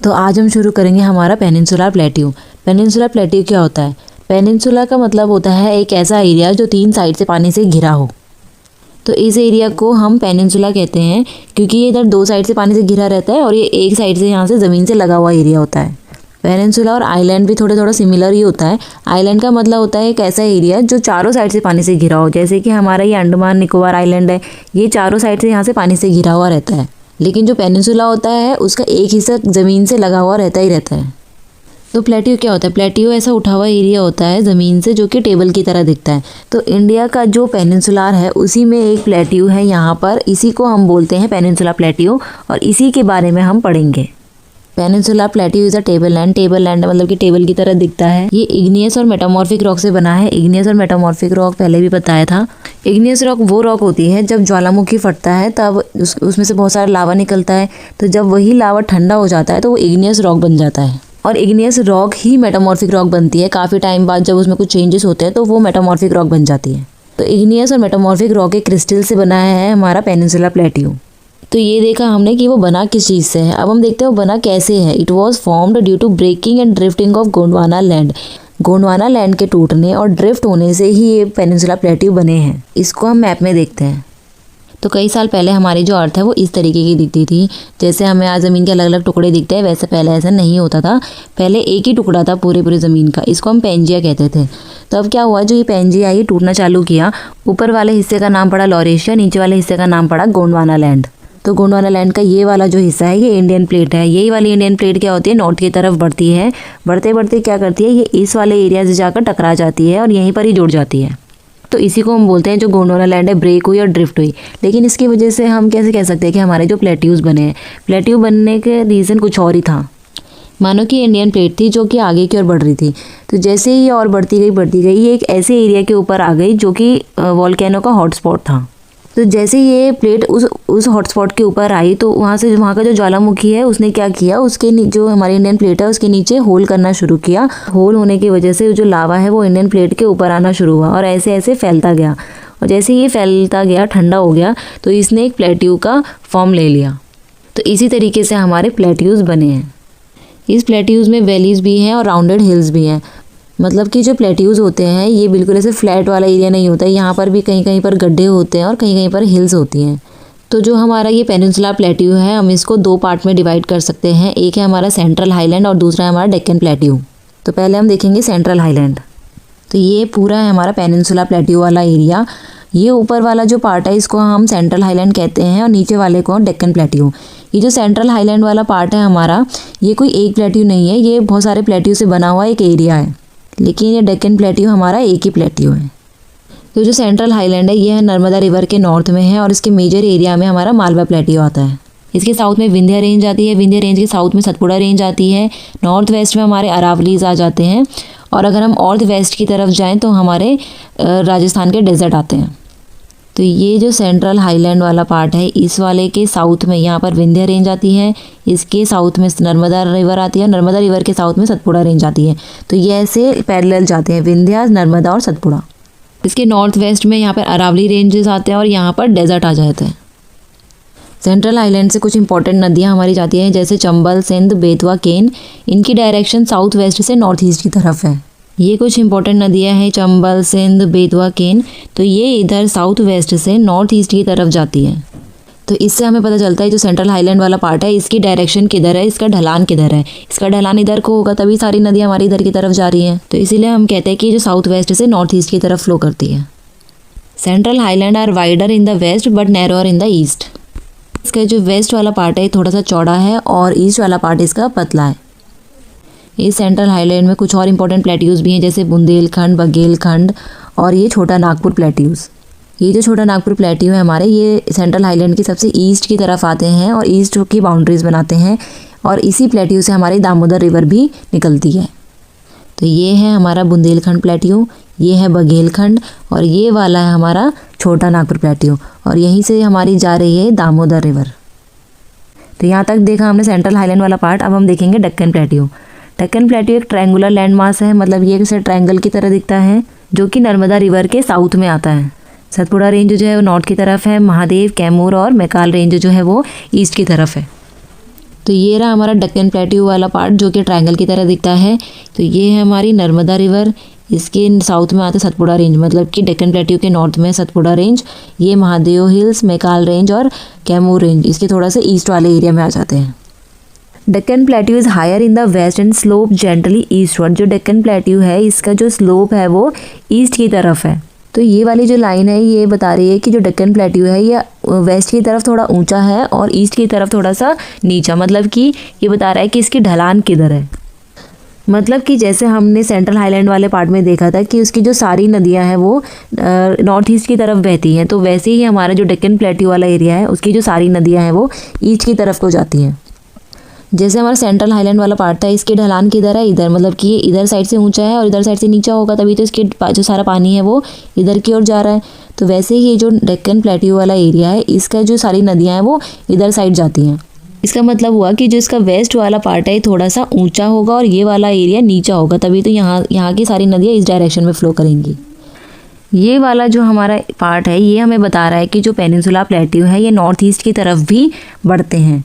तो आज हम शुरू करेंगे हमारा पेनिनसुलर प्लेट्यू। पेनिनसुलर प्लेट्यू क्या होता है? पेनिनसुला का मतलब होता है एक ऐसा एरिया जो 3 साइड से पानी से घिरा हो। तो इस एरिया को हम पेनिनसुला कहते हैं क्योंकि ये इधर 2 साइड से पानी से घिरा रहता है और ये एक साइड से यहाँ से ज़मीन से लगा हुआ एरिया होता है। पेनिनसुला और आइलैंड भी थोड़ा सिमिलर ही होता है। आइलैंड का मतलब होता है एक ऐसा एरिया जो चारों साइड से पानी से घिरा हो, जैसे कि हमारा ये अंडमान निकोबार आइलैंड है, ये चारों साइड से यहाँ से पानी से घिरा हुआ रहता है। लेकिन जो पेनिनसुला होता है उसका एक हिस्सा ज़मीन से लगा हुआ रहता ही रहता है। तो प्लेट्यू क्या होता है? प्लेट्यू ऐसा उठा हुआ एरिया होता है ज़मीन से जो कि टेबल की तरह दिखता है। तो इंडिया का जो पेनिनसुलार है उसी में एक प्लेट्यू है यहाँ पर, इसी को हम बोलते हैं पेनिनसुला प्लेट्यू और इसी के बारे में हम पढ़ेंगे। Peninsula plateau is a table land. Table land मतलब कि टेबल की तरह दिखता है। ये इग्नियस और मेटामॉर्फिक रॉक से बना है। इग्नियस और मेटामॉर्फिक रॉक पहले भी बताया था। इग्नियस रॉक वो रॉक होती है जब ज्वालामुखी फटता है तब उसमें से बहुत सारा लावा निकलता है, तो जब वही लावा ठंडा हो जाता है तो वो इग्नियस रॉक बन जाता है और इग्नियस रॉक ही मेटामॉर्फिक रॉक बनती है। काफ़ी टाइम बाद जब उसमें कुछ चेंजेस होते हैं तो वो मेटामॉर्फिक रॉक बन जाती है। तो इग्नियस और मेटामॉर्फिक रॉक के क्रिस्टल से बना है हमारा पेनिनसुला प्लेट्यू। तो ये देखा हमने कि वो बना किस चीज़ से है। अब हम देखते हैं वो बना कैसे है। It was formed due to breaking and drifting of Gondwana land. Gondwana land के टूटने और ड्रिफ्ट होने से ही ये पेनिनसुला प्लेट्यू बने हैं। इसको हम मैप में देखते हैं। तो कई साल पहले हमारी जो अर्थ है वो इस तरीके की दिखती थी। जैसे हमें आज ज़मीन के अलग अलग टुकड़े दिखते हैं, वैसे पहले ऐसा नहीं होता था। पहले एक ही टुकड़ा था पूरे ज़मीन का, इसको हम पेंजिया कहते थे। तो अब क्या हुआ, जो ये पेंजिया ये टूटना चालू किया, ऊपर वाले हिस्से का नाम पड़ा लॉरेशिया, नीचे वाले हिस्से का नाम पड़ा गोंडवाना लैंड। तो गोंडवाना लैंड का ये वाला जो हिस्सा है ये इंडियन प्लेट है। यही वाली इंडियन प्लेट क्या होती है, नॉर्थ की तरफ बढ़ती है। बढ़ते बढ़ते क्या करती है, ये इस वाले एरिया से जाकर टकरा जाती है और यहीं पर ही जुड़ जाती है। तो इसी को हम बोलते हैं जो गोंडवाना लैंड है ब्रेक हुई और ड्रिफ्ट हुई। लेकिन इसकी वजह से हम कैसे कह सकते हैं कि हमारे जो प्लेट्यूज बने हैं, प्लेट्यू बनने के रीज़न कुछ और ही था। मानो कि इंडियन प्लेट थी जो कि आगे की ओर बढ़ रही थी। तो जैसे ही और बढ़ती गई ये एक ऐसे एरिया के ऊपर आ गई जो कि वॉल्केनो का हॉटस्पॉट था। तो जैसे ये प्लेट उस हॉटस्पॉट के ऊपर आई तो वहाँ का जो ज्वालामुखी है उसने क्या किया, उसके जो हमारी इंडियन प्लेट है उसके नीचे होल करना शुरू किया। होल होने की वजह से जो लावा है वो इंडियन प्लेट के ऊपर आना शुरू हुआ और ऐसे ऐसे फैलता गया। और जैसे ये फैलता गया, ठंडा हो गया, तो इसने एक प्लेट्यू का फॉर्म ले लिया। तो इसी तरीके से हमारे प्लेट्यूज़ बने हैं। इस प्लेट्यूज़ में वैलीज़ भी हैं और राउंडेड हिल्स भी हैं। मतलब कि जो प्लेट्यूज़ होते हैं ये बिल्कुल ऐसे फ्लैट वाला एरिया नहीं होता है। यहाँ पर भी कहीं कहीं पर गड्ढे होते हैं और कहीं कहीं पर हिल्स होती हैं। तो जो हमारा ये पेनिनसुला प्लेट्यू है हम इसको 2 पार्ट में डिवाइड कर सकते हैं। एक है हमारा सेंट्रल हाईलैंड और दूसरा है हमारा डेक्कन प्लेट्यू। तो पहले हम देखेंगे सेंट्रल हाईलैंड। तो ये पूरा है हमारा पेनिनसुला प्लेट्यू वाला एरिया। ये ऊपर वाला जो पार्ट है इसको हम सेंट्रल हाईलैंड कहते हैं और नीचे वाले को डेक्कन प्लेट्यू। ये जो सेंट्रल हाईलैंड वाला पार्ट है हमारा, ये कोई एक प्लेट्यू नहीं है, ये बहुत सारे प्लेट्यू से बना हुआ एक एरिया है। लेकिन ये डेक्कन प्लेट्यू हमारा एक ही प्लेट्यू है। तो जो सेंट्रल हाईलैंड है ये है नर्मदा रिवर के नॉर्थ में है और इसके मेजर एरिया में हमारा मालवा प्लेट्यू आता है। इसके साउथ में विंध्या रेंज आती है। विंध्या रेंज के साउथ में सतपुड़ा रेंज आती है। नॉर्थ वेस्ट में हमारे अरावलीज आ जाते हैं और अगर हम नॉर्थ वेस्ट की तरफ जाएँ तो हमारे राजस्थान के डेजर्ट आते हैं। तो ये जो सेंट्रल हाईलैंड वाला पार्ट है इस वाले के साउथ में यहाँ पर विंध्या रेंज आती है, इसके साउथ में नर्मदा रिवर आती है, नर्मदा रिवर के साउथ में सतपुड़ा रेंज आती है। तो ये ऐसे पैरेलल जाते हैं, विंध्या, नर्मदा और सतपुड़ा। इसके नॉर्थ वेस्ट में यहाँ पर अरावली रेंजेस आते हैं और यहाँ पर डेजर्ट आ जाते हैं। सेंट्रल आइलैंड से कुछ इंपॉर्टेंट नदियाँ हमारी जाती हैं जैसे चंबल, सिंध, बेतवा, केन। इनकी डायरेक्शन साउथ वेस्ट से नॉर्थ ईस्ट की तरफ है। ये कुछ इंपॉर्टेंट नदियाँ हैं चंबल, सिंध, बेतवा, केन। तो ये इधर साउथ वेस्ट से नॉर्थ ईस्ट की तरफ जाती है। तो इससे हमें पता चलता है जो सेंट्रल हाईलैंड वाला पार्ट है इसकी डायरेक्शन किधर है, इसका ढलान किधर है। इसका ढलान इधर को होगा तभी सारी नदियाँ हमारी इधर की तरफ जा रही हैं। तो इसीलिए हम कहते हैं कि जो साउथ वेस्ट से नॉर्थ ईस्ट की तरफ फ्लो करती है। Central highland are wider in the west but narrower in the east. इसका जो वेस्ट वाला पार्ट है थोड़ा सा चौड़ा है और ईस्ट वाला पार्ट इसका पतला है। इस सेंट्रल हाईलैंड में कुछ और इंपॉर्टेंट प्लेट्यूज़ भी हैं जैसे बुंदेलखंड, बघेलखंड और ये छोटा नागपुर प्लेट्यूज़। ये जो छोटा नागपुर प्लेट्यू है हमारे, ये सेंट्रल हाईलैंड की सबसे ईस्ट की तरफ आते हैं और ईस्ट की बाउंड्रीज बनाते हैं और इसी प्लेट्यू से हमारी दामोदर रिवर भी निकलती है। तो ये है हमारा बुंदेलखंड प्लेट्यू, ये है बघेलखंड और ये वाला है हमारा छोटा नागपुर प्लेट्यू और यहीं से हमारी जा रही है दामोदर रिवर। तो यहाँ तक देखा हमने सेंट्रल हाईलैंड वाला पार्ट। अब हम देखेंगे डेक्कन प्लेट्यू। डेक्कन प्लेट्यू एक ट्रायंगुलर लैंड मास है, मतलब ये किसी ट्रायंगल की तरह दिखता है जो कि नर्मदा रिवर के साउथ में आता है। सतपुड़ा रेंज जो है वो नॉर्थ की तरफ है, महादेव, कैमूर और मैकाल रेंज जो है वो ईस्ट की तरफ है। तो ये रहा हमारा डेक्कन प्लेट्यू वाला पार्ट जो कि ट्रायंगल की तरह दिखता है। तो ये है हमारी नर्मदा रिवर, इसके साउथ में आते सतपुड़ा रेंज, मतलब कि डेक्कन प्लेट्यू के नॉर्थ में सतपुड़ा रेंज, ये महादेव हिल्स, मैकाल रेंज और कैमूर रेंज इसके थोड़ा सा ईस्ट वाले एरिया में आ जाते हैं। Deccan plateau is higher in the west and slope gently eastward. जो डेक्कन प्लेट्यू है इसका जो स्लोप है वो ईस्ट की तरफ है। तो ये वाली जो लाइन है ये बता रही है कि जो डेक्कन प्लेट्यू है ये वेस्ट की तरफ थोड़ा ऊंचा है और ईस्ट की तरफ थोड़ा सा नीचा, मतलब कि ये बता रहा है कि इसकी ढलान किधर है। मतलब कि जैसे हमने सेंट्रल हाईलैंड वाले पार्ट में देखा था कि उसकी जो सारी नदियां हैं वो नॉर्थ ईस्ट की तरफ बहती हैं, तो वैसे ही हमारा जो डेक्कन प्लेट्यू वाला एरिया है उसकी जो सारी नदियां हैं वो ईस्ट की तरफ को जाती हैं। जैसे हमारा सेंट्रल हाईलैंड वाला पार्ट था, इसकी ढलान किधर है, इधर, मतलब कि ये इधर साइड से ऊंचा है और इधर साइड से नीचा होगा, तभी तो इसके जो सारा पानी है वो इधर की ओर जा रहा है। तो वैसे ही ये जो डेक्कन प्लेट्यू वाला एरिया है इसका जो सारी नदियां हैं वो इधर साइड जाती हैं। इसका मतलब हुआ कि जो इसका वेस्ट वाला पार्ट है थोड़ा सा ऊंचा होगा और ये वाला एरिया नीचा होगा, तभी तो यहाँ की सारी नदियाँ इस डायरेक्शन में फ्लो करेंगी। ये वाला जो हमारा पार्ट है ये हमें बता रहा है कि जो पेनिनसुला प्लेट्यू है ये नॉर्थ ईस्ट की तरफ भी बढ़ते हैं।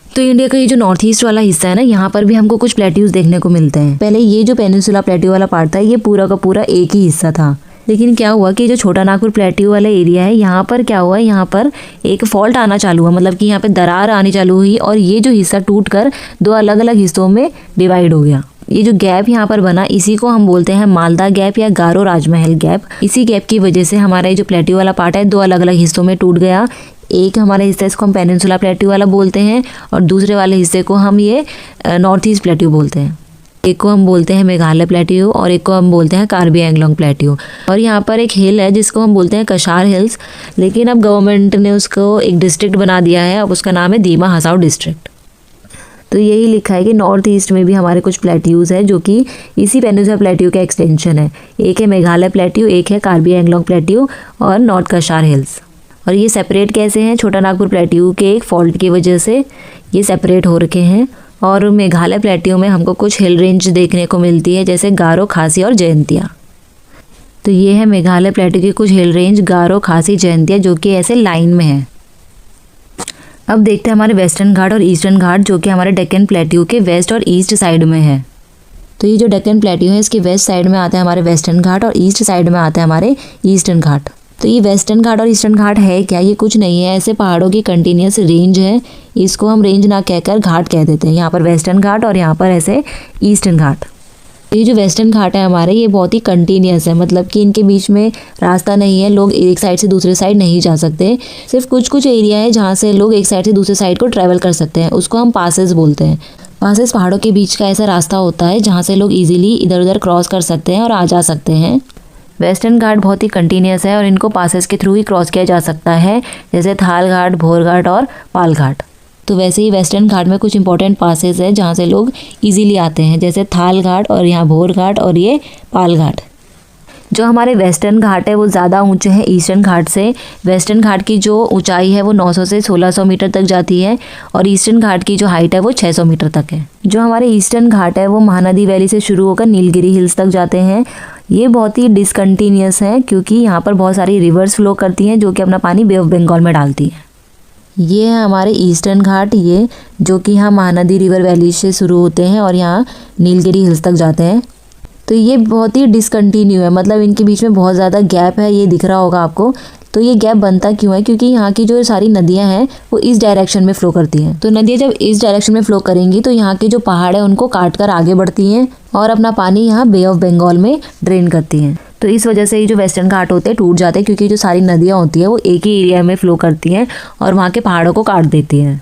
तो इंडिया का ये जो नॉर्थ ईस्ट वाला हिस्सा है ना, यहाँ पर भी हमको कुछ प्लेट्यूज देखने को मिलते हैं। पहले ये जो पेनिनसुला प्लेट्यू वाला पार्ट था ये पूरा का पूरा एक ही हिस्सा था, लेकिन क्या हुआ कि जो छोटा नागपुर प्लेट्यू वाला एरिया है यहाँ पर क्या हुआ, यहाँ पर एक फॉल्ट आना चालू हुआ, मतलब कि यहाँ पे दरार आनी चालू हुई और ये जो हिस्सा टूट कर दो अलग अलग हिस्सों में डिवाइड हो गया। ये जो गैप यहाँ पर बना इसी को हम बोलते हैं मालदा गैप या गारो राजमहल गैप। इसी गैप की वजह से हमारा ये जो प्लेट्यू वाला पार्ट है दो अलग अलग हिस्सों में टूट गया। एक हमारा हिस्सा इसको हम पेनिनसुला प्लेट्यू वाला बोलते हैं और दूसरे वाले हिस्से को हम ये नॉर्थ ईस्ट प्लेट्यू बोलते हैं। एक को हम बोलते हैं मेघालय प्लेट्यू और एक को हम बोलते हैं कार्बी एंगलोंग प्लेट्यू। और यहाँ पर एक हिल है जिसको हम बोलते हैं कशार हिल्स, लेकिन अब गवर्नमेंट ने उसको एक डिस्ट्रिक्ट बना दिया है, अब उसका नाम है दीमा हसाओ डिस्ट्रिक्ट। तो यही लिखा है कि नॉर्थ ईस्ट में भी हमारे कुछ प्लेट्यूज है जो कि इसी पेनिनसुला प्लेट्यू का एक्सटेंशन है। एक है मेघालय प्लेट्यू, एक है कार्बी एंगलोंग प्लेट्यू और नॉर्थ कशार हिल्स। और ये सेपरेट कैसे हैं, छोटा नागपुर प्लेट्यू के एक फॉल्ट की वजह से ये सेपरेट हो रखे हैं। और मेघालय प्लेट्यू में हमको कुछ हिल रेंज देखने को मिलती है जैसे गारो, खासी और जयंतिया। तो ये है मेघालय प्लेट्यू की कुछ हिल रेंज गारो, खासी, जयंतिया जो कि ऐसे लाइन में है। अब देखते हैं हमारे वेस्टर्न घाट और ईस्टर्न घाट जो कि हमारे डेक्कन प्लेट्यू के वेस्ट और ईस्ट साइड में है। तो ये जो डेक्कन प्लेट्यू है इसके वेस्ट साइड में आते हैं हमारे वेस्टर्न घाट और ईस्ट साइड में आते हैं हमारे ईस्टर्न घाट। तो ये वेस्टर्न घाट और ईस्टर्न घाट है क्या, ये कुछ नहीं है, ऐसे पहाड़ों की कंटिन्यूस रेंज है। इसको हम रेंज ना कहकर घाट कह देते हैं। यहाँ पर वेस्टर्न घाट और यहाँ पर ऐसे ईस्टर्न घाट। ये जो वेस्टर्न घाट है हमारे ये बहुत ही कंटिन्यूस है, मतलब कि इनके बीच में रास्ता नहीं है, लोग एक साइड से दूसरे साइड नहीं जा सकते। सिर्फ कुछ कुछ एरिया है जहाँ से लोग एक साइड से दूसरे साइड को ट्रैवल कर सकते हैं, उसको हम पासेस बोलते हैं। पासेस पहाड़ों के बीच का ऐसा रास्ता होता है जहाँ से लोग ईजिली इधर उधर क्रॉस कर सकते हैं और आ जा सकते हैं। वेस्टर्न घाट बहुत ही कंटिन्यूस है और इनको पासेस के थ्रू ही क्रॉस किया जा सकता है, जैसे थाल घाट, भोर घाट और पाल घाट। तो वैसे ही वेस्टर्न घाट में कुछ इंपॉर्टेंट पासेस है जहाँ से लोग इजीली आते हैं, जैसे थाल घाट और यहाँ भोर घाट और ये पाल घाट। जो हमारे वेस्टर्न घाट है वो ज़्यादा ऊंचे हैं ईस्टर्न घाट से। वेस्टर्न घाट की जो ऊंचाई है वो 900 से 1600 मीटर तक जाती है और ईस्टर्न घाट की जो हाइट है वो 600 मीटर तक है। जो हमारे ईस्टर्न घाट है वो महानदी वैली से शुरू होकर नीलगिरी हिल्स तक जाते हैं। ये बहुत ही डिसकंटिन्यूस हैं क्योंकि यहाँ पर बहुत सारी रिवर्स फ्लो करती हैं जो कि अपना पानी बे ऑफ बंगाल में डालती हैं। ये है हमारे ईस्टर्न घाट, ये जो कि यहाँ महानदी रिवर वैली से शुरू होते हैं और यहाँ नीलगिरी हिल्स तक जाते हैं। तो ये बहुत ही डिसकंटिन्यू है, मतलब इनके बीच में बहुत ज़्यादा गैप है, ये दिख रहा होगा आपको। तो ये गैप बनता क्यों है, क्योंकि यहाँ की जो सारी नदियाँ हैं वो इस डायरेक्शन में फ़्लो करती हैं। तो नदियाँ जब इस डायरेक्शन में फ़्लो करेंगी तो यहाँ के जो पहाड़ है उनको काट कर आगे बढ़ती हैं और अपना पानी यहाँ बे ऑफ बंगाल में ड्रेन करती हैं। तो इस वजह से ये जो वेस्टर्न घाट होते हैं टूट जाते हैं, क्योंकि जो सारी नदियाँ होती हैं वो एक ही एरिया में फ़्लो करती हैं और वहाँ के पहाड़ों को काट देती हैं।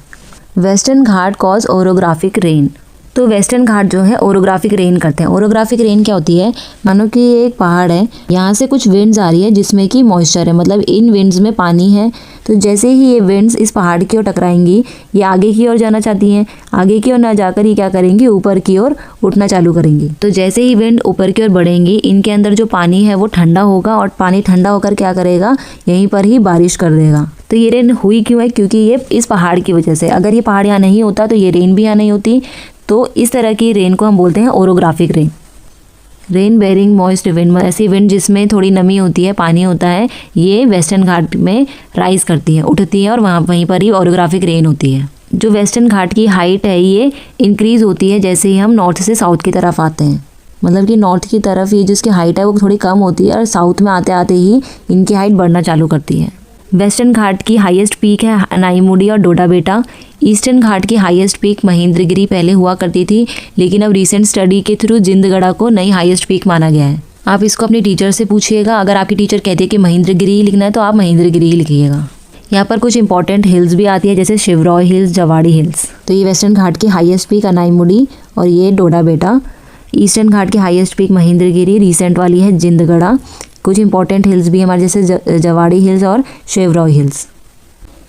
वेस्टर्न घाट कॉज ओरोग्राफिक रेन। तो वेस्टर्न घाट जो है ओरोग्राफिक रेन करते हैं। ओरोग्राफिक रेन क्या होती है, मानो कि ये एक पहाड़ है, यहाँ से कुछ विंड्स आ रही है जिसमें कि मॉइस्चर है, मतलब इन विंड्स में पानी है। तो जैसे ही ये विंड्स इस पहाड़ की ओर टकराएंगी ये आगे की ओर जाना चाहती हैं, आगे की ओर ना जाकर ये क्या करेंगी, ऊपर की ओर उठना चालू करेंगी। तो जैसे ही विंड ऊपर की ओर बढ़ेंगी इनके अंदर जो पानी है वो ठंडा होगा और पानी ठंडा होकर क्या करेगा, यहीं पर ही बारिश कर देगा। तो ये रेन हुई क्यों है, क्योंकि ये इस पहाड़ की वजह से। अगर ये पहाड़ यहाँ नहीं होता तो ये रेन भी यहाँ नहीं होती। तो इस तरह की रेन को हम बोलते हैं orographic rain. Rain bearing moist wind, ऐसी विंड जिसमें थोड़ी नमी होती है, पानी होता है, ये वेस्टर्न घाट में राइज करती है, उठती है और वहीं पर ही ओरोग्राफिक रेन होती है। जो वेस्टर्न घाट की हाइट है ये इंक्रीज़ होती है जैसे ही हम नॉर्थ से साउथ की तरफ आते हैं। मतलब कि नॉर्थ की तरफ ये जिसकी हाइट है वो थोड़ी कम होती है और साउथ में आते आते ही इनकी हाइट बढ़ना चालू करती है। वेस्टर्न घाट की हाईएस्ट पीक है अनाईमुडी और डोडा बेटा। ईस्टर्न घाट की हाईएस्ट पीक महेंद्रगिरी पहले हुआ करती थी, लेकिन अब रिसेंट स्टडी के थ्रू जिंदगढ़ा को नई हाईएस्ट पीक माना गया है। आप इसको अपने टीचर से पूछिएगा, अगर आपकी टीचर कहती है कि महेंद्रगिरी ही लिखना है तो आप महेंद्रगिरी ही लिखिएगा। यहाँ पर कुछ इंपॉर्टेंट हिल्स भी आती है जैसे शिवरॉय हिल्स, जवाड़ी हिल्स। तो ये वेस्टर्न घाट की हाईएस्ट पीक अनाईमुडी और ये डोडा बेटा। ईस्टर्न घाट की हाईएस्ट पीक महेंद्रगिरी, रिसेंट वाली है जिंदगढ़ा। कुछ इंपॉर्टेंट हिल्स भी हमारे जैसे जवाड़ी हिल्स और शिवरॉय हिल्स।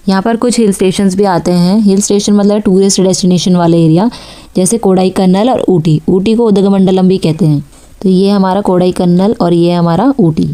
यहाँ पर कुछ हिल स्टेशंस भी आते हैं। हिल स्टेशन मतलब टूरिस्ट डेस्टिनेशन वाले एरिया, जैसे कोडाईकनाल और ऊटी। ऊटी को उदगमंडलम भी कहते हैं। तो ये हमारा कोडाईकनाल और ये हमारा ऊटी।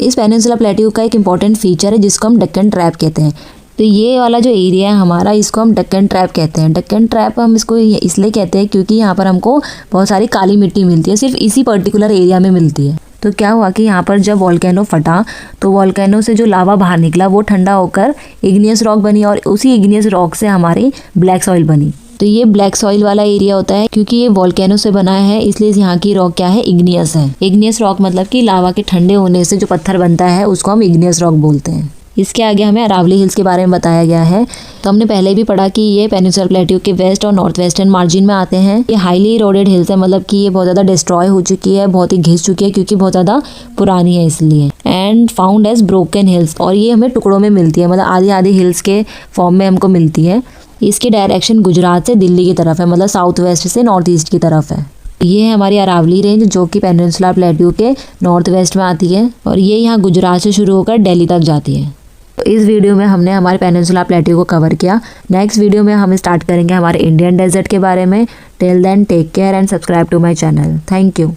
इस पेनिनसुला प्लेट्यू का एक इम्पॉर्टेंट फीचर है जिसको हम डक्कन ट्रैप कहते हैं। तो ये वाला जो एरिया है हमारा, इसको हम डक्कन ट्रैप कहते हैं। डक्कन ट्रैप हम इसको इसलिए कहते हैं क्योंकि यहाँ पर हमको बहुत सारी काली मिट्टी मिलती है, सिर्फ इसी पर्टिकुलर एरिया में मिलती है। तो क्या हुआ कि यहाँ पर जब वॉल्केनो फटा तो वॉल्केनो से जो लावा बाहर निकला वो ठंडा होकर इग्नियस रॉक बनी और उसी इग्नियस रॉक से हमारी ब्लैक सॉइल बनी। तो ये ब्लैक सॉइल वाला एरिया होता है क्योंकि ये वॉल्केनो से बना है, इसलिए यहाँ की रॉक क्या है, इग्नियस है। इग्नियस रॉक मतलब कि लावा के ठंडे होने से जो पत्थर बनता है उसको हम इग्नियस रॉक बोलते हैं। इसके आगे हमें अरावली हिल्स के बारे में बताया गया है। तो हमने पहले भी पढ़ा कि ये पेनिनसुला प्लेट्यू के वेस्ट और नॉर्थ वेस्टर्न मार्जिन में आते हैं। ये हाईली इरोडेड हिल्स है, मतलब कि ये बहुत ज़्यादा डिस्ट्रॉय हो चुकी है, बहुत ही घिस चुकी है क्योंकि बहुत ज़्यादा पुरानी है इसलिए। And found as broken hills, और ये हमें टुकड़ों में मिलती है, मतलब आधी आधी हिल्स के फॉर्म में हमको मिलती है। इसकी डायरेक्शन गुजरात से दिल्ली की तरफ है, मतलब साउथ वेस्ट से नॉर्थ ईस्ट की तरफ है। ये है हमारी अरावली रेंज जो कि पेनिनसुला प्लेट्यू के नॉर्थ वेस्ट में आती है और ये यहाँ गुजरात से शुरू होकर दिल्ली तक जाती है। तो इस वीडियो में हमने हमारे पेनिनसुला प्लेट्यू को कवर किया। नेक्स्ट वीडियो में हम स्टार्ट करेंगे हमारे इंडियन डेजर्ट के बारे में। Till then take care and subscribe to my channel. Thank you.